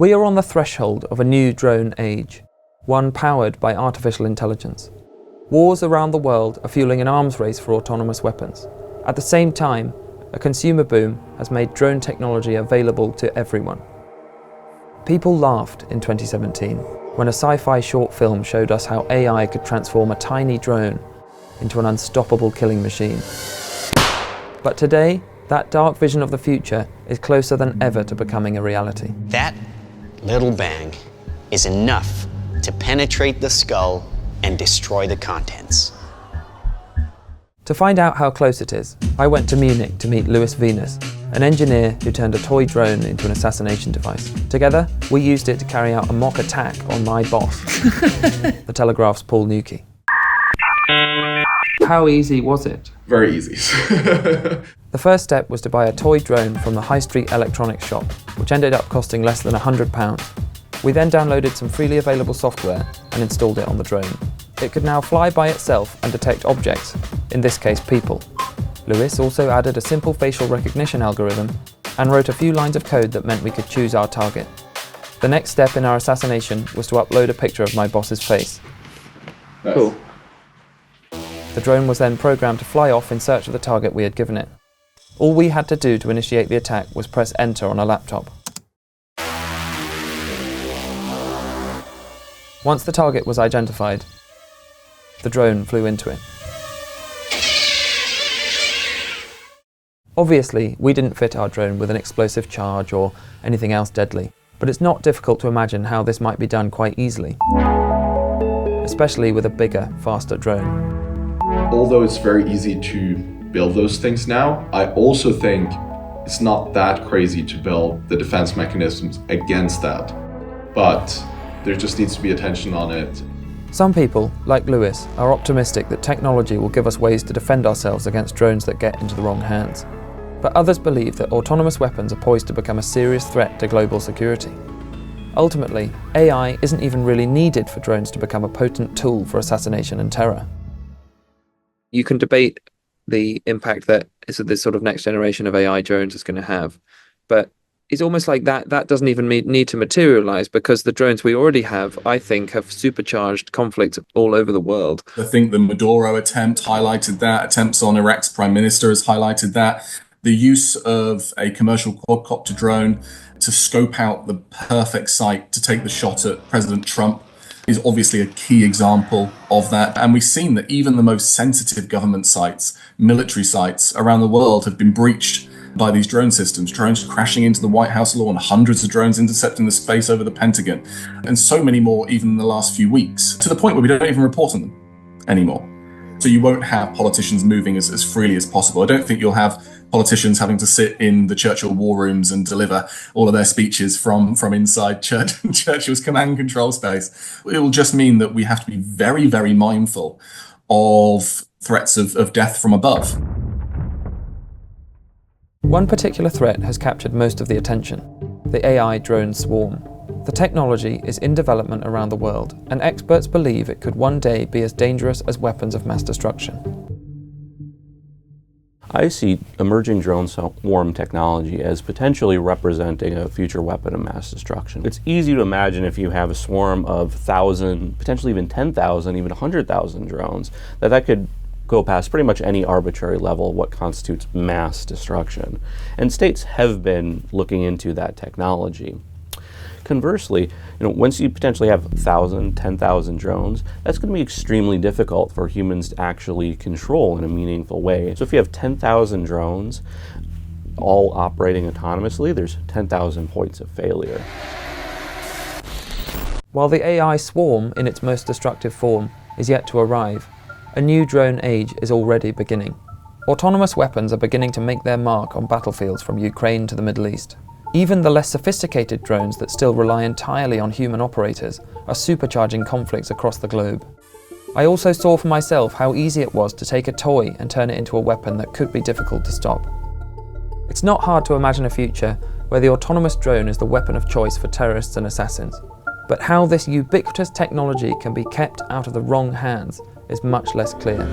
We are on the threshold of a new drone age, one powered by artificial intelligence. Wars around the world are fueling an arms race for autonomous weapons. At the same time, a consumer boom has made drone technology available to everyone. People laughed in 2017 when a sci-fi short film showed us how AI could transform a tiny drone into an unstoppable killing machine. But today, that dark vision of the future is closer than ever to becoming a reality. That little bang is enough to penetrate the skull and destroy the contents. To find out how close it is, I went to Munich to meet Louis Venus, an engineer who turned a toy drone into an assassination device. Together, we used it to carry out a mock attack on my boss, the Telegraph's Paul Newkey. How easy was it? Very easy. The first step was to buy a toy drone from the high street electronics shop, which ended up costing less than £100. We then downloaded some freely available software and installed it on the drone. It could now fly by itself and detect objects, in this case people. Louis also added a simple facial recognition algorithm and wrote a few lines of code that meant we could choose our target. The next step in our assassination was to upload a picture of my boss's face. Nice. Cool. The drone was then programmed to fly off in search of the target we had given it. All we had to do to initiate the attack was press enter on a laptop. Once the target was identified, the drone flew into it. Obviously, we didn't fit our drone with an explosive charge or anything else deadly, but it's not difficult to imagine how this might be done quite easily, especially with a bigger, faster drone. Although it's very easy to build those things now, I also think it's not that crazy to build the defense mechanisms against that. But there just needs to be attention on it. Some people, like Louis, are optimistic that technology will give us ways to defend ourselves against drones that get into the wrong hands. But others believe that autonomous weapons are poised to become a serious threat to global security. Ultimately, AI isn't even really needed for drones to become a potent tool for assassination and terror. You can debate the impact that this sort of next generation of AI drones is going to have, but it's almost like that doesn't even need to materialize, because the drones we already have, I think, have supercharged conflict all over the world. I think the Maduro attempt highlighted that. Attempts on Iraq's prime minister has highlighted that. The use of a commercial quadcopter drone to scope out the perfect site to take the shot at President Trump is obviously a key example of that. And we've seen that even the most sensitive government sites, military sites around the world have been breached by these drone systems, drones crashing into the White House lawn, hundreds of drones intercepting the space over the Pentagon, and so many more even in the last few weeks, to the point where we don't even report on them anymore. So you won't have politicians moving as freely as possible. I don't think you'll have politicians having to sit in the Churchill war rooms and deliver all of their speeches from inside Churchill's command control space. It will just mean that we have to be very, very mindful of threats of death from above. One particular threat has captured most of the attention: the AI drone swarm. The technology is in development around the world, and experts believe it could one day be as dangerous as weapons of mass destruction. I see emerging drone swarm technology as potentially representing a future weapon of mass destruction. It's easy to imagine if you have a swarm of 1,000, potentially even 10,000, even 100,000 drones, that could go past pretty much any arbitrary level of what constitutes mass destruction. And states have been looking into that technology. Conversely, once you potentially have 1,000, 10,000 drones, that's going to be extremely difficult for humans to actually control in a meaningful way. So if you have 10,000 drones all operating autonomously, there's 10,000 points of failure. While the AI swarm, in its most destructive form, is yet to arrive, a new drone age is already beginning. Autonomous weapons are beginning to make their mark on battlefields from Ukraine to the Middle East. Even the less sophisticated drones that still rely entirely on human operators are supercharging conflicts across the globe. I also saw for myself how easy it was to take a toy and turn it into a weapon that could be difficult to stop. It's not hard to imagine a future where the autonomous drone is the weapon of choice for terrorists and assassins. But how this ubiquitous technology can be kept out of the wrong hands is much less clear.